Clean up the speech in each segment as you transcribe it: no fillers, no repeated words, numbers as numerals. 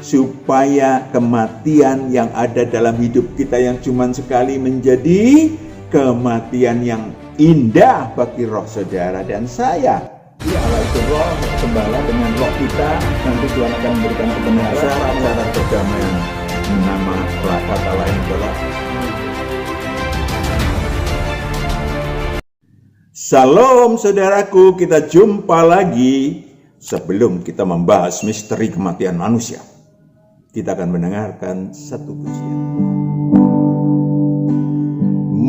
supaya kematian yang ada dalam hidup kita yang cuma sekali menjadi kematian yang indah bagi roh saudara dan saya. Ya Allah itu roh gembala dengan roh kita, nanti Tuhan akan memberikan kebenaran, syarat-syarat perdamaian. Nama kata lain adalah Salam saudaraku, kita jumpa lagi. Sebelum kita membahas misteri kematian manusia, kita akan mendengarkan satu pujian.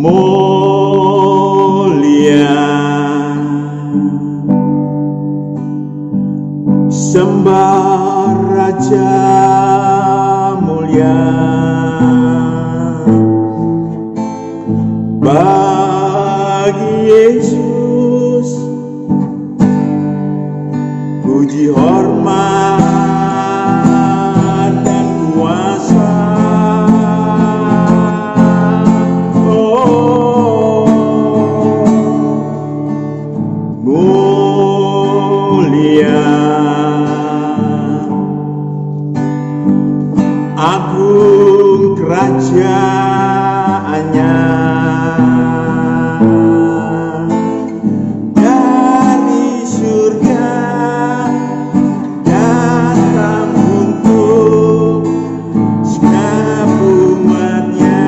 Mulia sembah Raja mulia bagi Yesus, puji hormat dan kuasa. Oh, mulia agung kerajaannya, dari surga datang untuk segenap umatnya.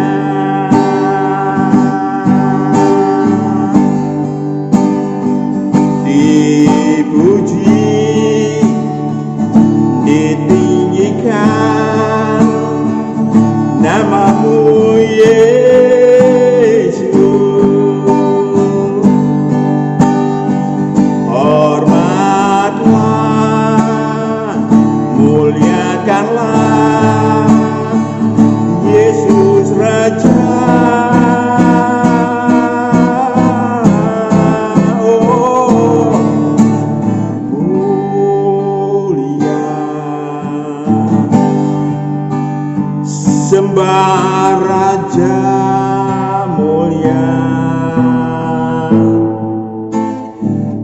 Dipuji, ditinggikan namamu Yesus, hormatlah, muliakanlah Yesus Raja. Oh, mulia sembah Raja mulia,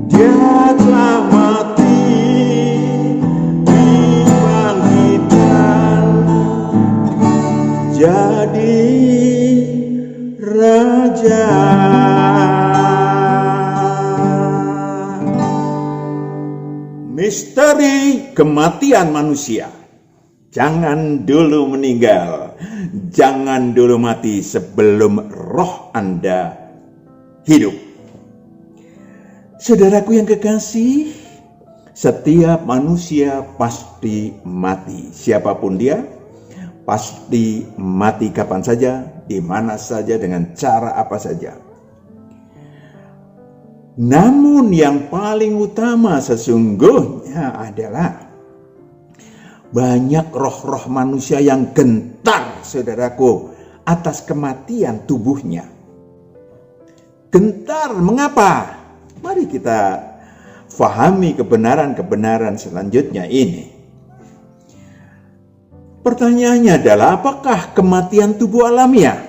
Dia telah mati dibangkitkan jadi Raja. Misteri kematian manusia. Jangan dulu meninggal, jangan dulu mati sebelum roh Anda hidup. Saudaraku yang kekasih, setiap manusia pasti mati. Siapapun dia, pasti mati kapan saja, di mana saja, dengan cara apa saja. Namun yang paling utama sesungguhnya adalah banyak roh-roh manusia yang gentar, saudaraku, atas kematian tubuhnya. Gentar, mengapa? Mari kita fahami kebenaran-kebenaran selanjutnya ini. Pertanyaannya adalah, apakah kematian tubuh alamiah?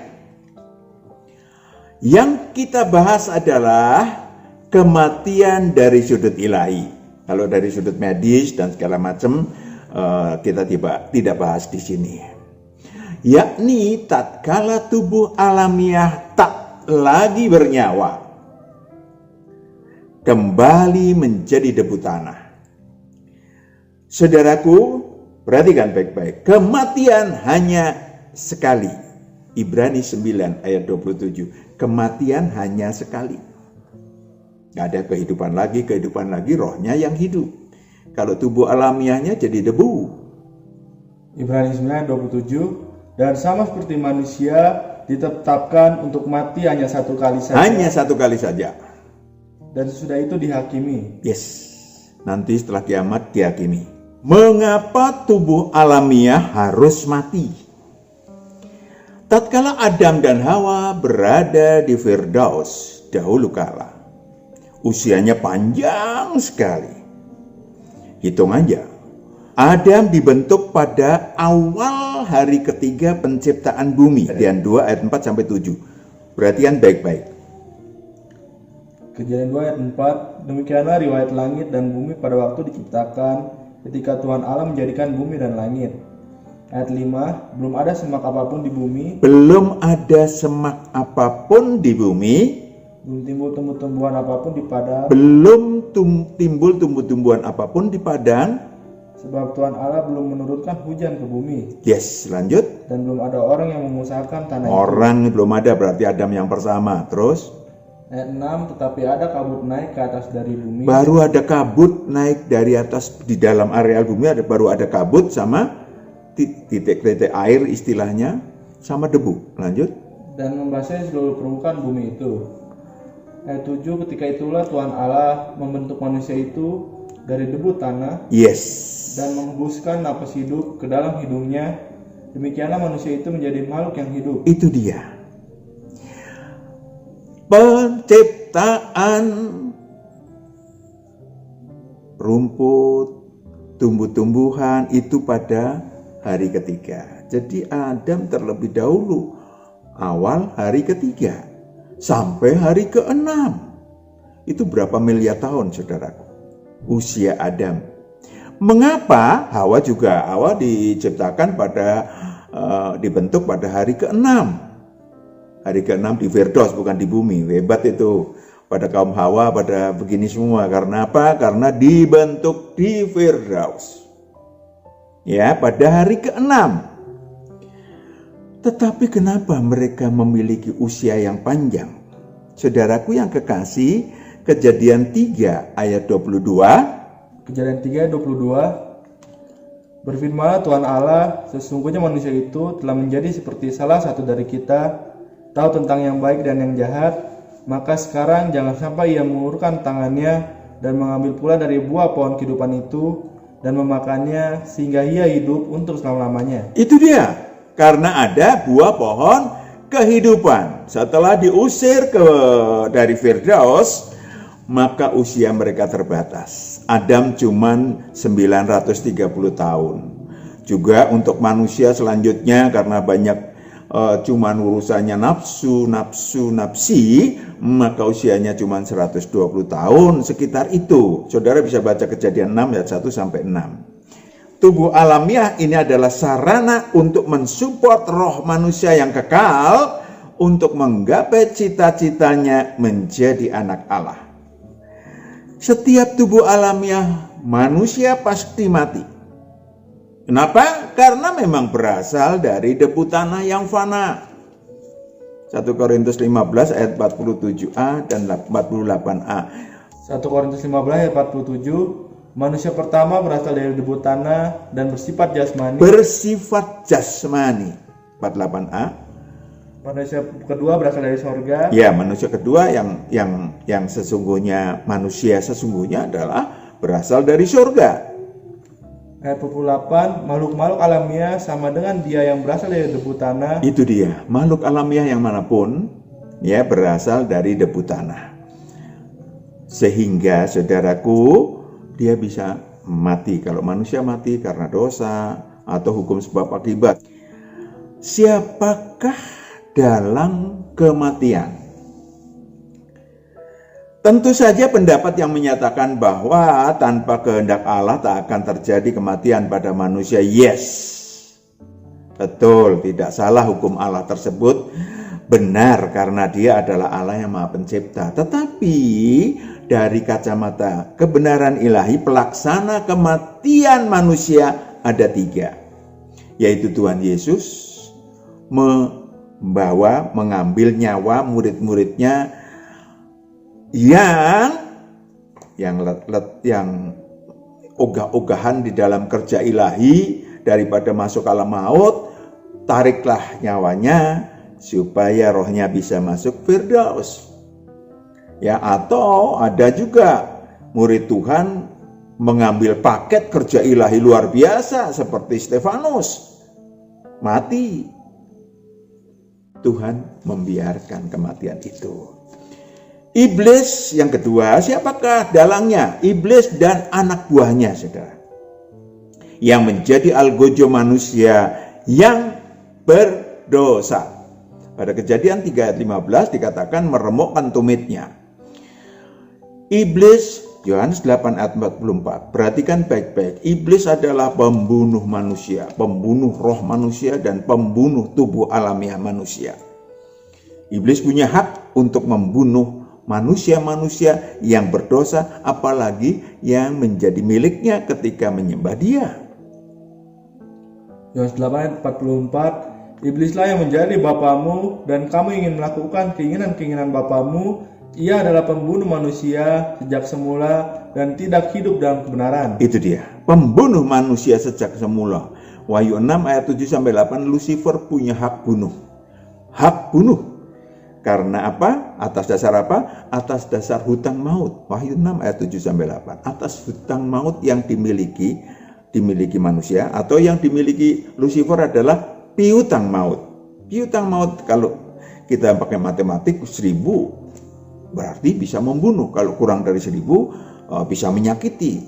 Yang kita bahas adalah kematian dari sudut ilahi. Kalau dari sudut medis dan segala macam, kita tidak bahas di sini. Yakni tatkala tubuh alamiah tak lagi bernyawa, kembali menjadi debu tanah. Saudaraku, perhatikan baik-baik. Kematian hanya sekali. Ibrani 9 ayat 27. Kematian hanya sekali. Gak ada kehidupan lagi, rohnya yang hidup. Kalau tubuh alamiahnya jadi debu. Ibrani 9:27, dan sama seperti manusia ditetapkan untuk mati hanya satu kali saja. Hanya satu kali saja. Dan sesudah itu dihakimi. Yes, nanti setelah kiamat dihakimi. Mengapa tubuh alamiah harus mati? Tatkala Adam dan Hawa berada di Firdaus dahulu kala, usianya panjang sekali. Hitung aja, Adam dibentuk pada awal hari ketiga penciptaan bumi. Kejadian 2 ayat 4 sampai 7. Perhatian baik-baik. Kejadian 2 ayat 4, demikianlah riwayat langit dan bumi pada waktu diciptakan ketika Tuhan Allah menjadikan bumi dan langit. Ayat 5, belum ada semak apapun di bumi, belum ada semak apapun di bumi, belum timbul tumbuh-tumbuhan apapun di padang, belum timbul tumbuh-tumbuhan apapun di padang. sebab Tuhan Allah belum menurunkan hujan ke bumi, Yes, lanjut. dan belum ada orang yang mengusahakan tanah itu. Orang belum ada, berarti Adam yang pertama. Terus Ayat 6, tetapi ada kabut naik ke atas dari bumi, baru ada kabut naik dari atas, di dalam areal bumi baru ada kabut sama titik-titik air istilahnya, sama debu. Lanjut. dan membasahi seluruh permukaan bumi itu. Ayat 7, ketika itulah Tuhan Allah membentuk manusia itu dari debu tanah Yes. dan menghembuskan napas hidup ke dalam hidungnya. Demikianlah manusia itu menjadi makhluk yang hidup. Itu dia. Penciptaan rumput, tumbuh-tumbuhan itu pada hari ketiga. Jadi Adam terlebih dahulu awal hari ketiga sampai hari ke-6. Itu berapa miliar tahun, saudaraku? Usia Adam. Mengapa Hawa diciptakan dibentuk pada hari ke-6? Hari ke-6 di Firdaus, bukan di bumi. Hebat itu. Pada kaum Hawa pada begini semua. Karena apa? Karena dibentuk di Firdaus. Ya, pada hari ke-6. Tetapi kenapa mereka memiliki usia yang panjang? Saudaraku yang kekasih, Kejadian 3 ayat 22. Kejadian 3 ayat 22. Berfirmanlah Tuhan Allah, sesungguhnya manusia itu telah menjadi seperti salah satu dari kita, tahu tentang yang baik dan yang jahat. Maka sekarang jangan sampai ia mengulurkan tangannya dan mengambil pula dari buah pohon kehidupan itu dan memakannya sehingga ia hidup untuk selama-lamanya. Itu dia. Karena ada buah pohon kehidupan. Setelah diusir dari Firdaus, maka usia mereka terbatas. Adam cuman 930 tahun. Juga untuk manusia selanjutnya karena banyak cuman urusannya nafsi, maka usianya cuman 120 tahun, sekitar itu. Saudara bisa baca Kejadian 6 ayat 1 sampai 6. Tubuh alamiah ini adalah sarana untuk mensupport roh manusia yang kekal untuk menggapai cita-citanya menjadi anak Allah. Setiap tubuh alamiah manusia pasti mati. Kenapa? Karena memang berasal dari debu tanah yang fana. 1 Korintus 15 ayat 47a dan 48a. 1 Korintus 15 ayat 47. Manusia pertama berasal dari debu tanah dan bersifat jasmani. Bersifat jasmani. 48a. Manusia kedua berasal dari sorga. Ya, manusia kedua yang sesungguhnya manusia sesungguhnya adalah berasal dari surga. Ayat 48, makhluk-makhluk alamiah sama dengan dia yang berasal dari debu tanah. Itu dia, makhluk alamiah yang manapun ya berasal dari debu tanah. Sehingga saudaraku, dia bisa mati. Kalau manusia mati karena dosa atau hukum sebab akibat. Siapakah dalam kematian? Tentu saja pendapat yang menyatakan bahwa tanpa kehendak Allah tak akan terjadi kematian pada manusia. Yes, betul, tidak salah hukum Allah tersebut benar karena dia adalah Allah yang Maha Pencipta. Tetapi dari kacamata kebenaran ilahi, pelaksana kematian manusia ada 3, yaitu Tuhan Yesus mengambil nyawa murid-muridnya yang ogah-ogahan di dalam kerja ilahi, daripada masuk alam maut, tariklah nyawanya supaya rohnya bisa masuk Firdaus. Ya, atau ada juga murid Tuhan mengambil paket kerja ilahi luar biasa seperti Stefanus, mati. Tuhan membiarkan kematian itu. Iblis yang kedua, siapakah dalangnya? Iblis dan anak buahnya, saudara, yang menjadi algojo manusia yang berdosa. Pada Kejadian 3 ayat 15 dikatakan meremukkan tumitnya. Iblis Yohanes 8 ayat 44. Perhatikan baik-baik. Iblis adalah pembunuh manusia, pembunuh roh manusia, dan pembunuh tubuh alamiah manusia. Iblis punya hak untuk membunuh manusia-manusia yang berdosa, apalagi yang menjadi miliknya ketika menyembah dia. Yohanes 8 ayat 44. Iblislah yang menjadi bapamu dan kamu ingin melakukan keinginan-keinginan bapamu. Ia adalah pembunuh manusia sejak semula dan tidak hidup dalam kebenaran. Itu dia, pembunuh manusia sejak semula. Wahyu 6 ayat 7-8, Lucifer punya hak bunuh. Hak bunuh. Karena apa? Atas dasar apa? Atas dasar hutang maut. Wahyu 6 ayat 7-8. Atas hutang maut yang dimiliki manusia atau yang dimiliki Lucifer adalah piutang maut. Piutang maut kalau kita pakai matematik 1000 berarti bisa membunuh. Kalau kurang dari 1000 bisa menyakiti.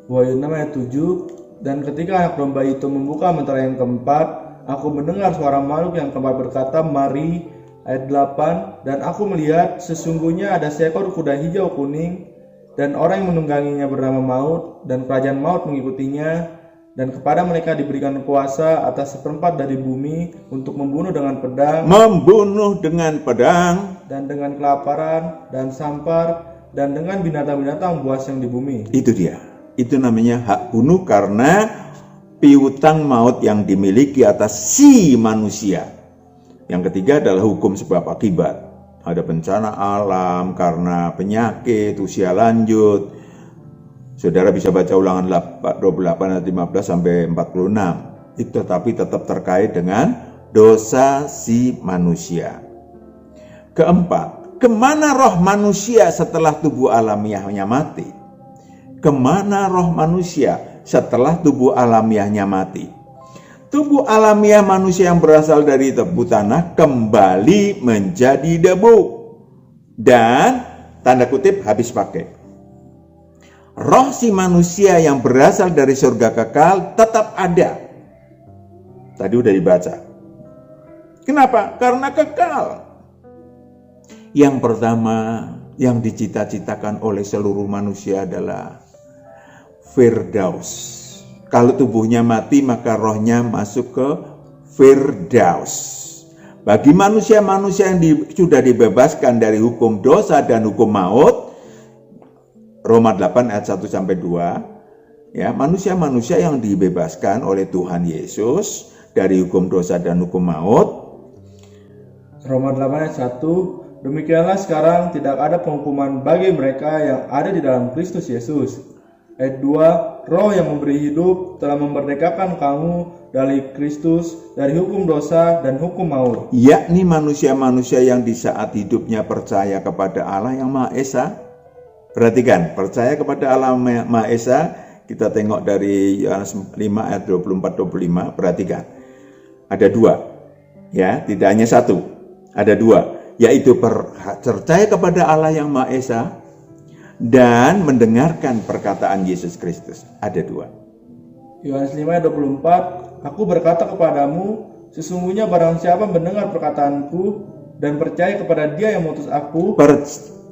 Wahyu 6 ayat 7. Dan ketika anak domba itu membuka mentera yang keempat, aku mendengar suara makhluk yang keempat berkata, "Mari." Ayat 8. Dan aku melihat sesungguhnya ada seekor kuda hijau kuning, dan orang yang menungganginya bernama Maut, dan kerajaan maut mengikutinya. Dan kepada mereka diberikan kuasa atas seperempat dari bumi untuk membunuh dengan pedang, dan dengan kelaparan, dan sampar, dan dengan binatang-binatang buas yang di bumi. Itu dia. Itu namanya hak bunuh karena piutang maut yang dimiliki atas si manusia. Yang ketiga adalah hukum sebab akibat. Ada bencana alam karena penyakit, usia lanjut. Saudara bisa baca ulangan 28 ayat 15 sampai 46. Itu tetapi tetap terkait dengan dosa si manusia. Keempat, kemana roh manusia setelah tubuh alamiahnya mati? Kemana roh manusia setelah tubuh alamiahnya mati? Tubuh alamiah manusia yang berasal dari tebu tanah kembali menjadi debu. Dan tanda kutip habis pakai. Roh si manusia yang berasal dari surga kekal tetap ada. Tadi udah dibaca. Kenapa? Karena kekal. Yang pertama yang dicita-citakan oleh seluruh manusia adalah Firdaus. Kalau tubuhnya mati maka rohnya masuk ke Firdaus. Bagi manusia-manusia yang sudah dibebaskan dari hukum dosa dan hukum maut, Roma 8 ayat 1-2, ya, manusia-manusia yang dibebaskan oleh Tuhan Yesus dari hukum dosa dan hukum maut. Roma 8 ayat 1, demikianlah sekarang tidak ada penghukuman bagi mereka yang ada di dalam Kristus Yesus. Ayat 2, Roh yang memberi hidup telah memerdekakan kamu dari Kristus, dari hukum dosa dan hukum maut. Yakni manusia-manusia yang di saat hidupnya percaya kepada Allah yang Maha Esa. Perhatikan, percaya kepada Allah Maha Esa, kita tengok dari Yohanes 5 ayat 24-25, perhatikan. Ada dua, ya, tidak hanya satu, ada dua, yaitu percaya kepada Allah yang Maha Esa dan mendengarkan perkataan Yesus Kristus. Ada dua. Yohanes 5 ayat 24, aku berkata kepadamu, sesungguhnya barang siapa mendengar perkataanku dan percaya kepada Dia yang mengutus aku,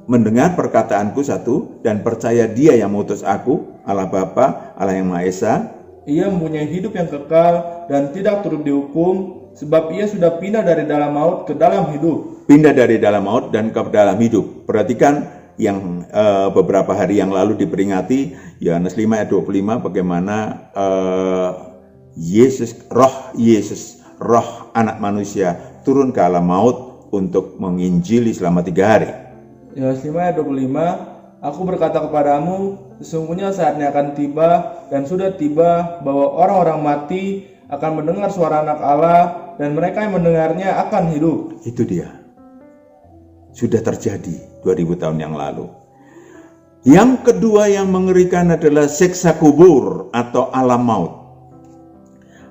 mendengar perkataanku satu dan percaya Dia yang mengutus aku, Allah Bapa, Allah yang Maha Esa, ia mempunyai hidup yang kekal dan tidak turut dihukum, sebab ia sudah pindah dari dalam maut ke dalam hidup. Pindah dari dalam maut dan ke dalam hidup. Perhatikan yang beberapa hari yang lalu diperingati Yohanes 5 ayat 25 bagaimana Yesus, roh anak manusia turun ke alam maut untuk menginjili selama 3 hari. Yohanes 5 ayat 25, aku berkata kepadamu, sesungguhnya saatnya akan tiba dan sudah tiba bahwa orang-orang mati akan mendengar suara anak Allah dan mereka yang mendengarnya akan hidup. Itu dia. Sudah terjadi 2000 tahun yang lalu. Yang kedua yang mengerikan adalah siksa kubur atau alam maut.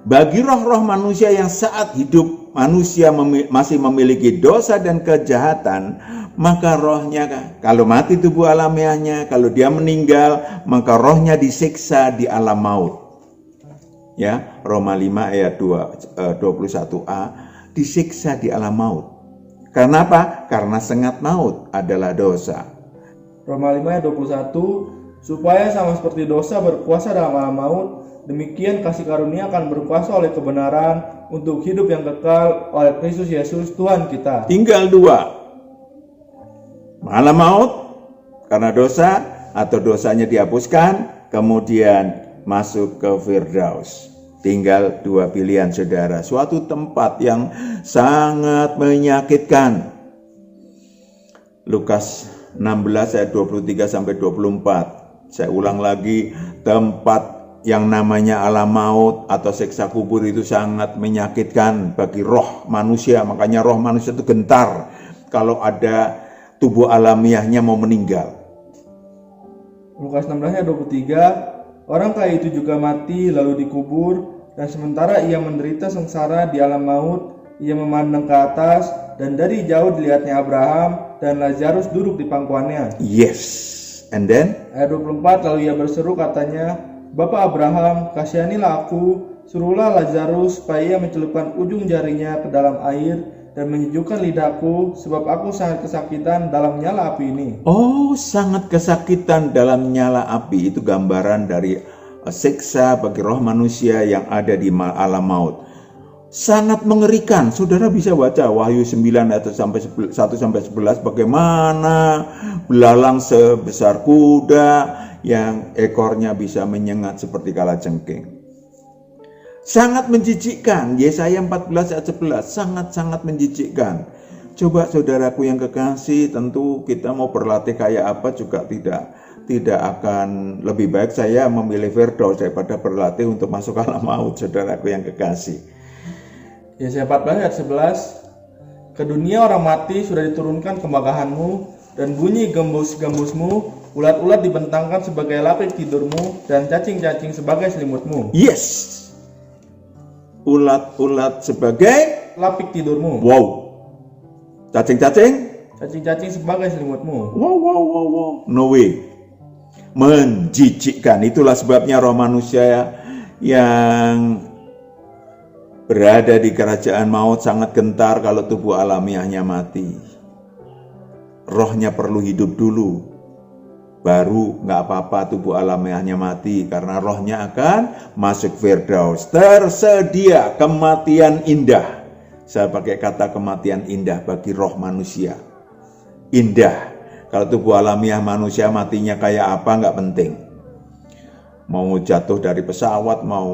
Bagi roh-roh manusia yang saat hidup manusia masih memiliki dosa dan kejahatan, maka rohnya, kalau mati tubuh alamiahnya, kalau dia meninggal, maka rohnya disiksa di alam maut. Ya, Roma 5 ayat 21a, disiksa di alam maut. Karena apa? Karena sengat maut adalah dosa. Roma 5 ayat 21, supaya sama seperti dosa berkuasa dalam alam maut, demikian kasih karunia akan berkuasa oleh kebenaran untuk hidup yang kekal oleh Kristus Yesus Tuhan kita. Tinggal dua. Alam maut karena dosa atau dosanya dihapuskan, kemudian masuk ke Firdaus. Tinggal dua pilihan saudara. Suatu tempat yang sangat menyakitkan. Lukas 16 ayat 23 sampai 24. Saya ulang lagi, tempat yang namanya alam maut atau siksa kubur itu sangat menyakitkan bagi roh manusia. Makanya roh manusia itu gentar kalau ada tubuh alamiahnya mau meninggal. Lukas 16 ayat 23, orang kaya itu juga mati lalu dikubur, dan sementara ia menderita sengsara di alam maut, ia memandang ke atas, dan dari jauh dilihatnya Abraham dan Lazarus duduk di pangkuannya. Yes, and then Ayat 24, lalu ia berseru katanya, Bapak Abraham, kasihanilah aku, suruhlah Lazarus supaya ia mencelupkan ujung jarinya ke dalam air dan menyejukkan lidahku, sebab aku sangat kesakitan dalam nyala api ini. oh, sangat kesakitan dalam nyala api. Itu gambaran dari siksa bagi roh manusia yang ada di alam maut. Sangat mengerikan. Saudara bisa baca Wahyu 9 ayat 1 sampai 11 bagaimana belalang sebesar kuda yang ekornya bisa menyengat seperti kalajengking. Sangat menjijikkan. Yesaya 14 ayat 11 sangat-sangat menjijikkan. Coba saudaraku yang kekasih, tentu kita mau berlatih kayak apa juga tidak akan lebih baik saya memilih Firdaus daripada berlatih untuk masuk alam maut, saudaraku yang kekasih. Yesaya 14 ayat 11, ke dunia orang mati sudah diturunkan kemagahanmu, dan bunyi gembus-gembusmu, ulat-ulat dibentangkan sebagai lapik tidurmu, dan cacing-cacing sebagai selimutmu. Yes, ulat-ulat sebagai Lapik tidurmu, wow, cacing-cacing, cacing-cacing sebagai selimutmu. wow, no way. Menjijikkan. Itulah sebabnya roh manusia yang berada di kerajaan maut sangat gentar kalau tubuh alamiahnya mati. Rohnya perlu hidup dulu, baru nggak apa-apa tubuh alamiahnya mati, karena rohnya akan masuk Firdaus. Tersedia kematian indah. Saya pakai kata kematian indah bagi roh manusia. Indah. Kalau tubuh alamiah manusia matinya kayak apa nggak penting. Mau jatuh dari pesawat, mau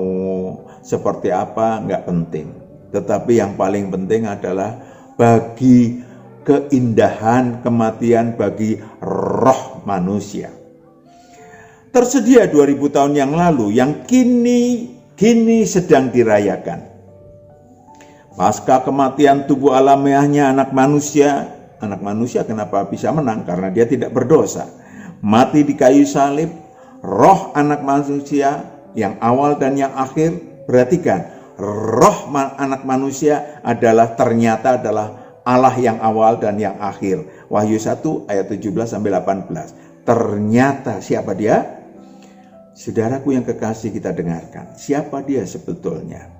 seperti apa, nggak penting. Tetapi yang paling penting adalah bagi keindahan kematian bagi roh manusia. Tersedia 2000 tahun yang lalu yang kini sedang dirayakan. Pasca kematian tubuh alamiahnya anak manusia kenapa bisa menang? Karena dia tidak berdosa. Mati di kayu salib. Roh anak manusia yang awal dan yang akhir, perhatikan, roh anak manusia ternyata adalah Allah yang awal dan yang akhir. Wahyu 1 ayat 17 sampai 18. Ternyata siapa dia? Saudaraku yang kekasih, kita dengarkan. Siapa dia sebetulnya?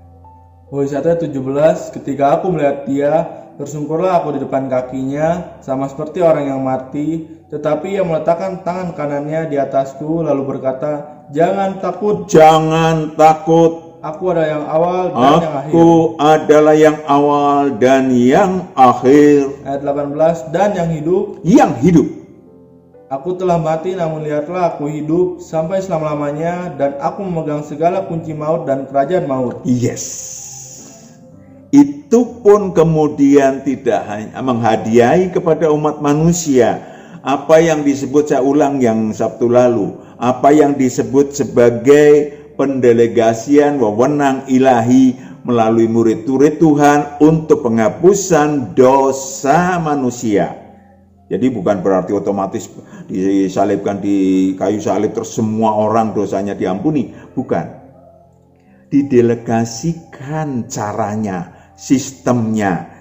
Wahyu 1 ayat 17, ketika aku melihat dia, tersungkurlah aku di depan kakinya, sama seperti orang yang mati, tetapi ia meletakkan tangan kanannya di atasku, lalu berkata, jangan takut. Jangan takut. Aku adalah yang awal dan yang akhir. Aku adalah yang awal dan yang akhir. Ayat 18, dan yang hidup. Yang hidup. Aku telah mati, namun lihatlah aku hidup sampai selama-lamanya, dan aku memegang segala kunci maut dan kerajaan maut. Yes. Itu pun kemudian tidak hanya menghadiahi kepada umat manusia apa yang disebut, saya ulang yang Sabtu lalu, apa yang disebut sebagai pendelegasian wewenang ilahi melalui murid-murid Tuhan untuk penghapusan dosa manusia. Jadi bukan berarti otomatis disalibkan di kayu salib terus semua orang dosanya diampuni, bukan. Didelegasikan caranya, sistemnya.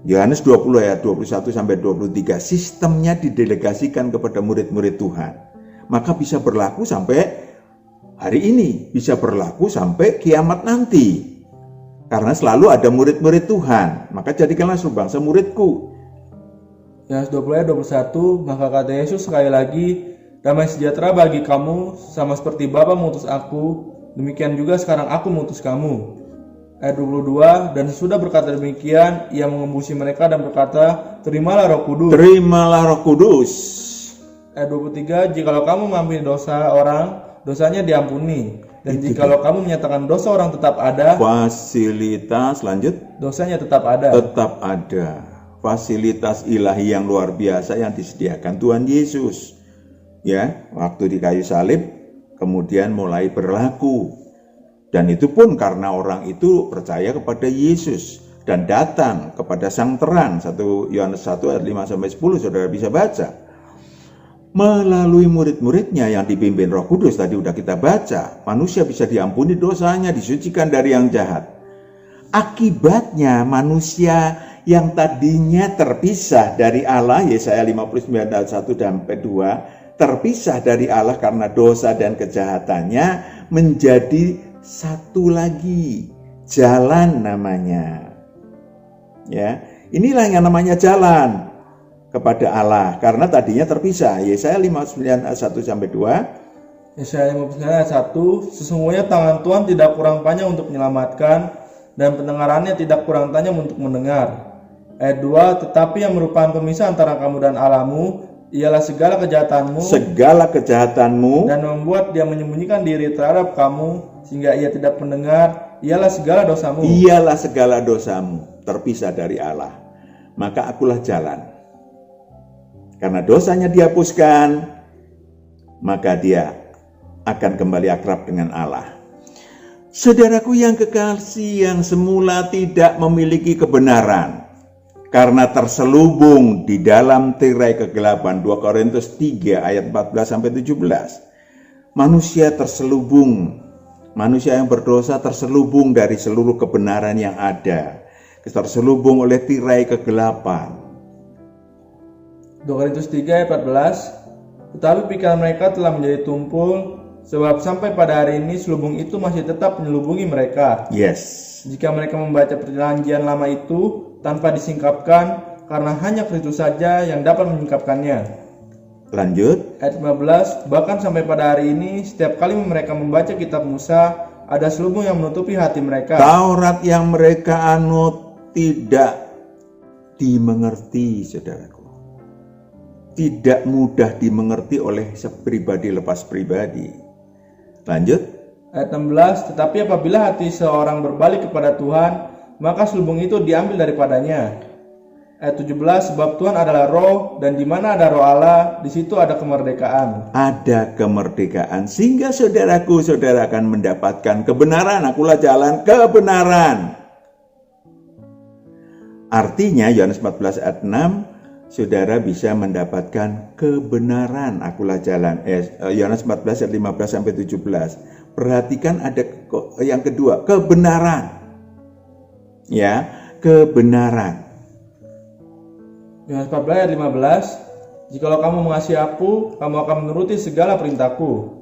Yohanes 20 ayat 21 sampai 23, sistemnya didelegasikan kepada murid-murid Tuhan. Maka bisa berlaku sampai hari ini, bisa berlaku sampai kiamat nanti. Karena selalu ada murid-murid Tuhan. Maka jadikanlah sebangsa muridku. Yohanes 20 ayat 21, maka kata Yesus sekali lagi, damai sejahtera bagi kamu, sama seperti Bapa mengutus aku, demikian juga sekarang aku mengutus kamu. Ayat 22, dan sesudah berkata demikian, ia mengembusi mereka dan berkata, terimalah Roh Kudus. Terimalah Roh Kudus. Ayat 23, jikalau kamu mengampuni dosa orang, dosanya diampuni. Dan jikalau kamu menyatakan dosa orang tetap ada, Fasilitas, lanjut. dosanya tetap ada. Tetap ada. Fasilitas ilahi yang luar biasa yang disediakan Tuhan Yesus. Ya, waktu di kayu salib kemudian mulai berlaku. Dan itu pun karena orang itu percaya kepada Yesus dan datang kepada Sang Terang. 1 Yohanes 1 ayat 5 sampai 10 Saudara bisa baca. Melalui murid-muridnya yang dipimpin Roh Kudus tadi udah kita baca, manusia bisa diampuni dosanya, disucikan dari yang jahat. Akibatnya manusia yang tadinya terpisah dari Allah, Yesaya 59 ayat 1 sampai 2, terpisah dari Allah karena dosa dan kejahatannya, menjadi satu lagi, jalan namanya. Ya, inilah yang namanya jalan kepada Allah, karena tadinya terpisah. Yesaya 59 ayat 1 sampai 2. Yesaya 59 ayat 1, sesungguhnya tangan Tuhan tidak kurang panjang untuk menyelamatkan, dan pendengarannya tidak kurang tajam untuk mendengar. Ayat 2, tetapi yang merupakan pemisah antara kamu dan Allahmu, ialah segala kejahatanmu, dan membuat dia menyembunyikan diri terhadap kamu, sehingga ia tidak mendengar, ialah segala dosamu, terpisah dari Allah. Maka akulah jalan. Karena dosanya dihapuskan, maka dia akan kembali akrab dengan Allah. Saudaraku yang kekasih, yang semula tidak memiliki kebenaran, karena terselubung di dalam tirai kegelapan, 2 Korintus 3 ayat 14 sampai 17. Manusia terselubung, manusia yang berdosa terselubung dari seluruh kebenaran yang ada, terselubung oleh tirai kegelapan. 2 Korintus 3 ayat 14, tetapi pikiran mereka telah menjadi tumpul, sebab sampai pada hari ini selubung itu masih tetap menyelubungi mereka. Yes. Jika mereka membaca perjanjian lama itu tanpa disingkapkan, karena hanya Kristus saja yang dapat menyingkapkannya. Lanjut. Ayat 15, bahkan sampai pada hari ini, setiap kali mereka membaca kitab Musa, ada selubung yang menutupi hati mereka. Taurat yang mereka anut tidak dimengerti, saudaraku. Tidak mudah dimengerti oleh sepribadi lepas pribadi. Lanjut. Ayat 16, tetapi apabila hati seorang berbalik kepada Tuhan, maka selubung itu diambil daripadanya. Ayat 17, sebab Tuhan adalah roh, dan di mana ada roh Allah, di situ ada kemerdekaan. Ada kemerdekaan, sehingga saudaraku, saudara akan mendapatkan kebenaran. Akulah jalan kebenaran. Artinya, Yohanes 14 ayat 6, saudara bisa mendapatkan kebenaran. Akulah jalan. Yohanes 14 ayat 15 sampai 17. Perhatikan ada yang kedua, kebenaran. Ya, kebenaran. Yohanes 14 ayat 15, jikalau kamu mengasihi aku, kamu akan menuruti segala perintahku.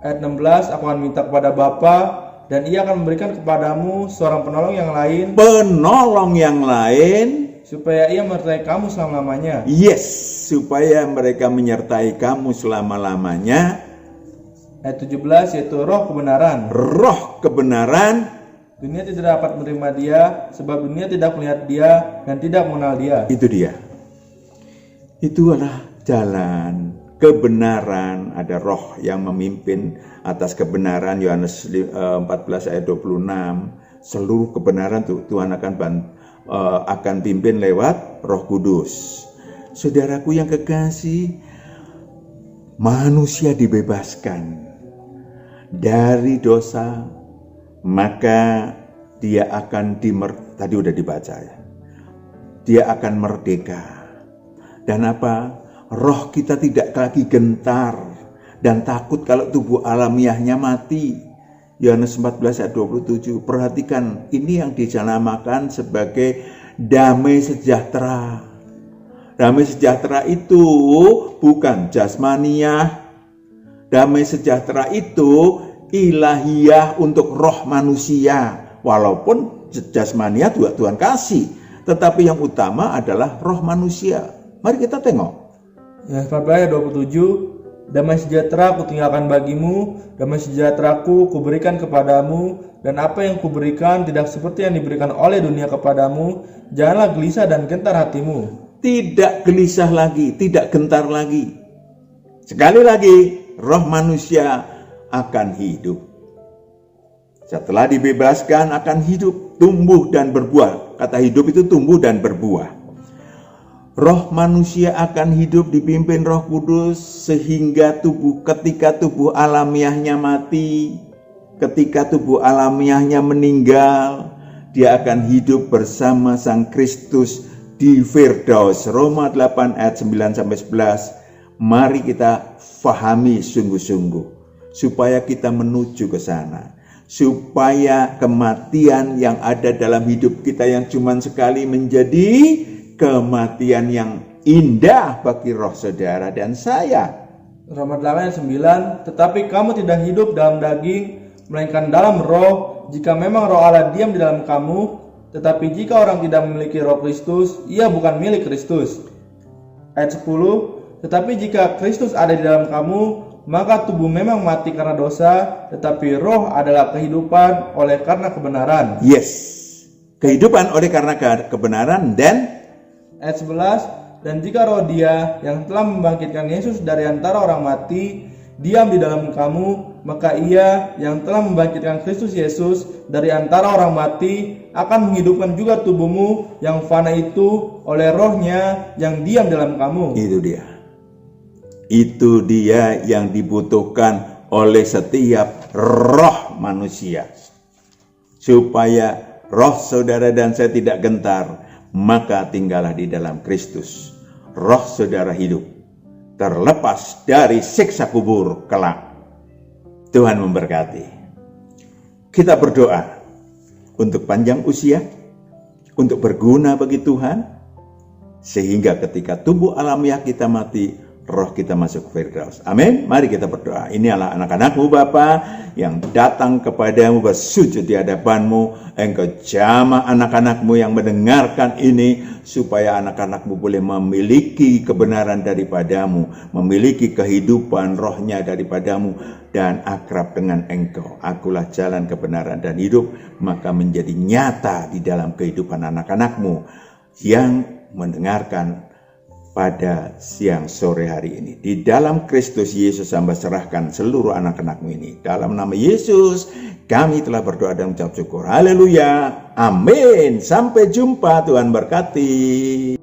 Ayat 16, aku akan minta kepada Bapa, dan ia akan memberikan kepadamu seorang penolong yang lain. Penolong yang lain. Supaya ia menyertai kamu selama-lamanya. Yes, supaya mereka menyertai kamu selama-lamanya. Ayat 17, yaitu roh kebenaran. Roh kebenaran. Dunia tidak dapat menerima dia, sebab dunia tidak melihat dia dan tidak mengenal dia. Itu dia. Itu adalah jalan kebenaran. Ada roh yang memimpin atas kebenaran. Yohanes 14 ayat 26. Seluruh kebenaran Tuhan akan pimpin lewat Roh Kudus. Saudaraku yang kekasih, manusia dibebaskan dari dosa, maka dia akan tadi udah dibaca ya. Dia akan merdeka. Dan apa? Roh kita tidak lagi gentar dan takut kalau tubuh alamiahnya mati. Yohanes 14 ayat 27. Perhatikan, ini yang dinamakan sebagai damai sejahtera. Damai sejahtera itu bukan jasmaniah. Damai sejahtera itu ilahiyah untuk roh manusia. Walaupun jasmaniah juga Tuhan kasih, tetapi yang utama adalah roh manusia. Mari kita tengok. Yohanes 14 ayat 27, damai sejahtera ku tinggalkan bagimu, damai sejahteraku kuberikan kepadamu, dan apa yang kuberikan tidak seperti yang diberikan oleh dunia kepadamu. Janganlah gelisah dan gentar hatimu. Tidak gelisah lagi, tidak gentar lagi. Sekali lagi, roh manusia akan hidup. Setelah dibebaskan akan hidup, tumbuh dan berbuah. Kata hidup itu tumbuh dan berbuah. Roh manusia akan hidup dipimpin Roh Kudus sehingga ketika tubuh alamiahnya mati, ketika tubuh alamiahnya meninggal, dia akan hidup bersama Sang Kristus di Firdaus. Roma 8 ayat 9 sampai 11. Mari kita fahami sungguh-sungguh supaya kita menuju ke sana. Supaya kematian yang ada dalam hidup kita yang cuma sekali menjadi kematian yang indah bagi roh saudara dan saya. Roma 8 ayat 9, tetapi kamu tidak hidup dalam daging, melainkan dalam roh, jika memang roh Allah diam di dalam kamu. Tetapi jika orang tidak memiliki roh Kristus, ia bukan milik Kristus. Ayat 10, tetapi jika Kristus ada di dalam kamu, maka tubuh memang mati karena dosa, tetapi roh adalah kehidupan oleh karena kebenaran. Yes, kehidupan oleh karena kebenaran. Dan ayat 11, dan jika roh Dia yang telah membangkitkan Yesus dari antara orang mati diam di dalam kamu, maka Ia yang telah membangkitkan Kristus Yesus dari antara orang mati akan menghidupkan juga tubuhmu yang fana itu oleh rohnya yang diam dalam kamu. Itu dia yang dibutuhkan oleh setiap roh manusia. Supaya roh saudara dan saya tidak gentar, maka tinggallah di dalam Kristus. Roh saudara hidup, terlepas dari siksa kubur kelak. Tuhan memberkati. Kita berdoa untuk panjang usia, untuk berguna bagi Tuhan, sehingga ketika tubuh alamiah kita mati, roh kita masuk Firdaus. Amin. Mari kita berdoa. Inilah anak-anakmu Bapa yang datang kepadamu bersujud di hadapanmu. Engkau jamah anak-anakmu yang mendengarkan ini, supaya anak-anakmu boleh memiliki kebenaran daripadamu, memiliki kehidupan rohnya daripadamu, dan akrab dengan Engkau. Akulah jalan kebenaran dan hidup, maka menjadi nyata di dalam kehidupan anak-anakmu yang mendengarkan pada siang sore hari ini. Di dalam Kristus Yesus hamba serahkan seluruh anak-anakmu ini. Dalam nama Yesus kami telah berdoa dan mengucap syukur. Haleluya. Amin. Sampai jumpa. Tuhan berkati.